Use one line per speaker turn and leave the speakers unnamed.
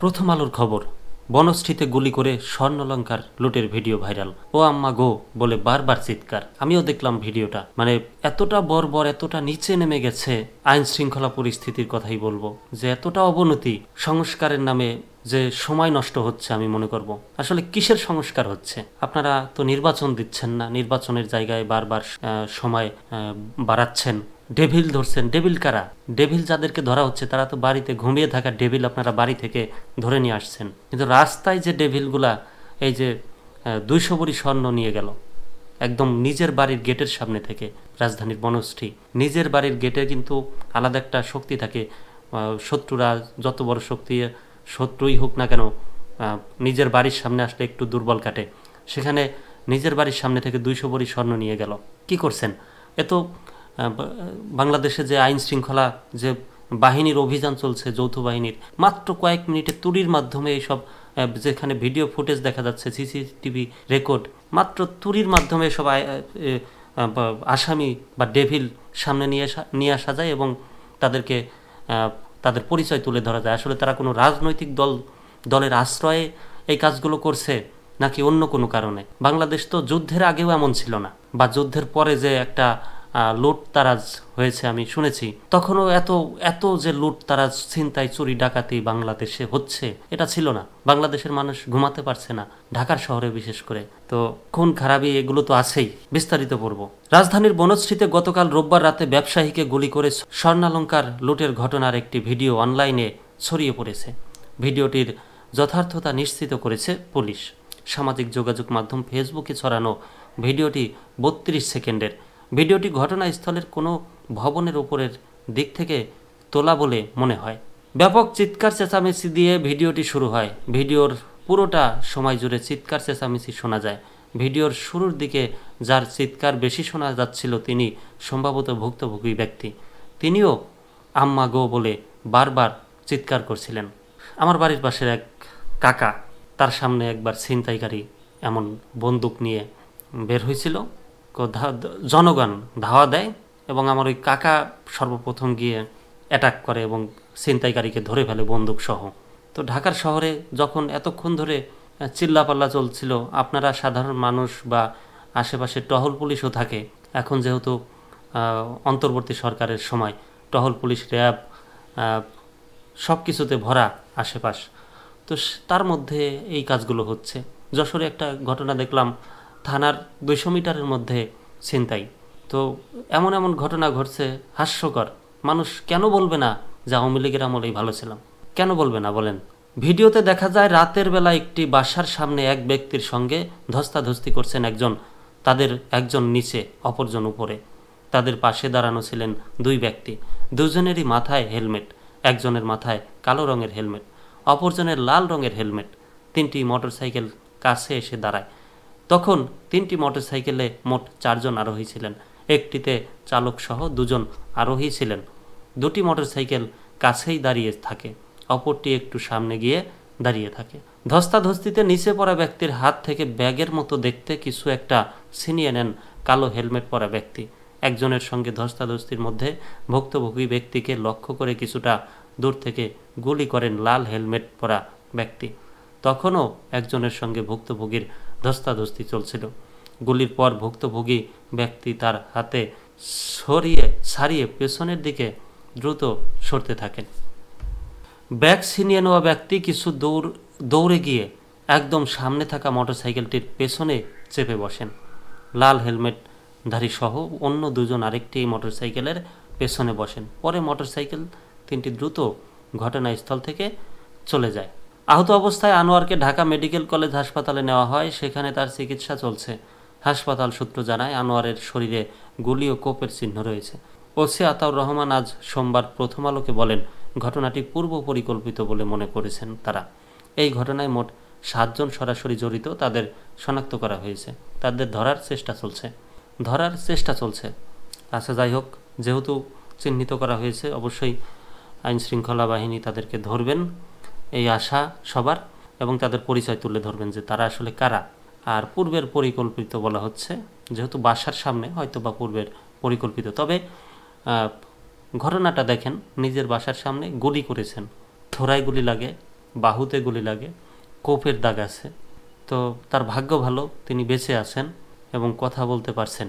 প্রথম আলোর খবর, বনশ্রীতে গুলি করে স্বর্ণলঙ্কার লুটের ভিডিও ভাইরাল। ও আম্মা গো বলে বারবার চিৎকার। আমিও দেখলাম ভিডিওটা, মানে এতটা বর্বর, এতটা নিচে নেমে গেছে। আইন শৃঙ্খলা পরিস্থিতির কথাই বলবো, যে এতটা অবনতি, সংস্কারের নামে যে সময় নষ্ট হচ্ছে। আমি মনে করব আসলে কিসের সংস্কার হচ্ছে? আপনারা তো নির্বাচন দিচ্ছেন না, নির্বাচনের জায়গায় বারবার সময় বাড়াচ্ছেন। ডেভিল ধরছেন। ডেভিল কারা? ডেভিল যাদেরকে ধরা হচ্ছে তারা তো বাড়িতে ঘুমিয়ে থাকা ডেভিল আপনারা বাড়ি থেকে ধরে নিয়ে আসছেন। কিন্তু রাস্তায় যে ডেভিলগুলা, এই যে 200 ভরি স্বর্ণ নিয়ে গেল একদম নিজের বাড়ির গেটের সামনে থেকে, রাজধানীর বনশ্রী, নিজের বাড়ির গেটে কিন্তু আলাদা একটা শক্তি থাকে। শত্রুরা যত বড় শত্রুই হোক না কেন, নিজের বাড়ির সামনে আসলে একটু দুর্বল কাটে। সেখানে নিজের বাড়ির সামনে থেকে 200 ভরি স্বর্ণ নিয়ে গেল। কি করছেন? এত বাংলাদেশে যে আইন শৃঙ্খলা, যে বাহিনীর অভিযান চলছে, যৌথ বাহিনীর, মাত্র কয়েক মিনিটে তুড়ির মাধ্যমে এইসব, যেখানে ভিডিও ফুটেজ দেখা যাচ্ছে, সিসিটিভি রেকর্ড, মাত্র তুড়ির মাধ্যমে সব আসামি বা ডেভিল সামনে নিয়ে আসা যায় এবং তাদেরকে তাদের পরিচয় তুলে ধরা যায়। আসলে তারা কোনো রাজনৈতিক দলের আশ্রয়ে এই কাজগুলো করছে নাকি অন্য কোনো কারণে? বাংলাদেশ তো যুদ্ধের আগেও এমন ছিল না, বা যুদ্ধের পরে যে একটা লুটতারাজ হয়েছে আমি শুনেছি, তখনও এত এত যে লুটতারাজ, ছিনতাই, চুরি, ডাকাতি বাংলাদেশে হচ্ছে এটা ছিল না। বাংলাদেশের মানুষ ঘুমাতে পারছে না, ঢাকার শহরে বিশেষ করে। তো খুন খারাপি এগুলো তো আছেই। বিস্তারিত পড়ব। রাজধানীর বনশ্রীতে গতকাল রোববার রাতে ব্যবসায়ীকে গুলি করে স্বর্ণালঙ্কার লুটের ঘটনার একটি ভিডিও অনলাইনে ছড়িয়ে পড়েছে। ভিডিওটির যথার্থতা নিশ্চিত করেছে পুলিশ। সামাজিক যোগাযোগ মাধ্যম ফেসবুকে ছড়ানো ভিডিওটি 32 সেকেন্ডের। ভিডিওটি ঘটনাস্থলের কোনো ভবনের উপরের দিক থেকে তোলা বলে মনে হয়। ব্যাপক চিৎকার চেঁচামেচি দিয়ে ভিডিওটি শুরু হয়। ভিডিওর পুরোটা সময় জুড়ে চিৎকার চেঁচামেচি শোনা যায়। ভিডিওর শুরুর দিকে যার চিৎকার বেশি শোনা যাচ্ছিল তিনি সম্ভবত ভুক্তভোগী ব্যক্তি। তিনিও আম্মা গো বলে বারবার চিৎকার করছিলেন। আমার বাড়ির পাশের এক কাকা, তার সামনে একবার ছিনতাইকারী এমন বন্দুক নিয়ে বের হয়েছিল। জনগণ ধাওয়া দেয় এবং আমার ওই কাকা সর্বপ্রথম গিয়ে অ্যাটাক করে এবং ছিনতাইকারীকে ধরে ফেলে বন্দুক সহ। তো ঢাকার শহরে যখন এতক্ষণ ধরে চিল্লাপাল্লা চলছিল, আপনারা সাধারণ মানুষ বা আশেপাশে টহল পুলিশও থাকে, এখন যেহেতু অন্তর্বর্তী সরকারের সময় টহল পুলিশ, র্যাব সব কিছুতে ভরা আশেপাশ, তো তার মধ্যে এই কাজগুলো হচ্ছে। যশোরে একটা ঘটনা দেখলাম, থানার 200 মিটারের মধ্যে ছিনতাই। তো এমন এমন ঘটনা ঘটছে, হাস্যকর। মানুষ কেন বলবে না যে আওয়ামী লীগের আমলেই ভালো ছিলাম? কেন বলবে না বলেন? ভিডিওতে দেখা যায় রাতের বেলা একটি বাসার সামনে এক ব্যক্তির সঙ্গে ধস্তাধস্তি করছেন একজন, তাদের একজন নিচে অপরজন উপরে। তাদের পাশে দাঁড়ানো ছিলেন দুই ব্যক্তি, দুজনেরই মাথায় হেলমেট। একজনের মাথায় কালো রঙের হেলমেট, অপরজনের লাল রঙের হেলমেট। 3টি মোটরসাইকেল কাছে এসে দাঁড়ায়। তখন 3টি মোটরসাইকেলে মোট 4 জন আরোহী ছিলেন। একটিতে চালক সহ 2 জন আরোহী ছিলেন। 2টি মোটরসাইকেল কাছেই দাঁড়িয়ে থাকে, অপরটি একটু সামনে গিয়ে দাঁড়িয়ে থাকে। ধস্তাধস্তিতে নিচে পড়া ব্যক্তির হাত থেকে ব্যাগের মতো দেখতে কিছু একটা ছিনিয়ে নেন কালো হেলমেট পরা ব্যক্তি। একজনের সঙ্গে ধস্তাধস্তির মধ্যে ভুক্তভোগী ব্যক্তিকে লক্ষ্য করে কিছুটা দূর থেকে গুলি করেন লাল হেলমেট পরা ব্যক্তি। তখনও একজনের সঙ্গে ভুক্তভোগীর ধস্তাধস্তি চলছিল। গুলির পর ভুক্তভোগী ব্যক্তি তার হাতে ছাড়িয়ে পেছনের দিকে দ্রুত সরতে থাকেন। ব্যাগ ছিনিয়ে নেওয়া ব্যক্তি কিছু দৌড়ে গিয়ে একদম সামনে থাকা মোটরসাইকেলটির পেছনে চেপে বসেন। লাল হেলমেটধারী সহ অন্য 2 জন আরেকটি মোটরসাইকেলের পেছনে বসেন। পরে মোটরসাইকেল 3টি দ্রুত ঘটনাস্থল থেকে চলে যায়। আহত অবস্থায় আনোয়ারকে ঢাকা মেডিকেল কলেজ হাসপাতালে নেওয়া হয়, সেখানে তার চিকিৎসা চলছে। হাসপাতাল সূত্র জানায় আনোয়ারের শরীরে গুলি ও কোপের চিহ্ন রয়েছে। ওসি আতাউর রহমান আজ সোমবার প্রথম আলোকে বলেন, ঘটনাটি পূর্ব পরিকল্পিত বলে মনে করেছেন তারা। এই ঘটনায় মোট 7 জন সরাসরি জড়িত, তাদের শনাক্ত করা হয়েছে। তাদের ধরার চেষ্টা চলছে। আচ্ছা, যাই হোক, যেহেতু চিহ্নিত করা হয়েছে, অবশ্যই আইন শৃঙ্খলা বাহিনী তাদেরকে ধরবেন, এই আশা সবার, এবং তাদের পরিচয় তুলে ধরবেন যে তারা আসলে কারা। আর পূর্বের পরিকল্পিত বলা হচ্ছে, যেহেতু বাসার সামনে, হয়তো বা পূর্বের পরিকল্পিত। তবে ঘটনাটা দেখেন, নিজের বাসার সামনে গুলি করেছেন, থোড়ায় গুলি লাগে, বাহুতে গুলি লাগে, কোপের দাগ আছে। তো তার ভাগ্য ভালো, তিনি বেঁচে আছেন এবং কথা বলতে পারছেন।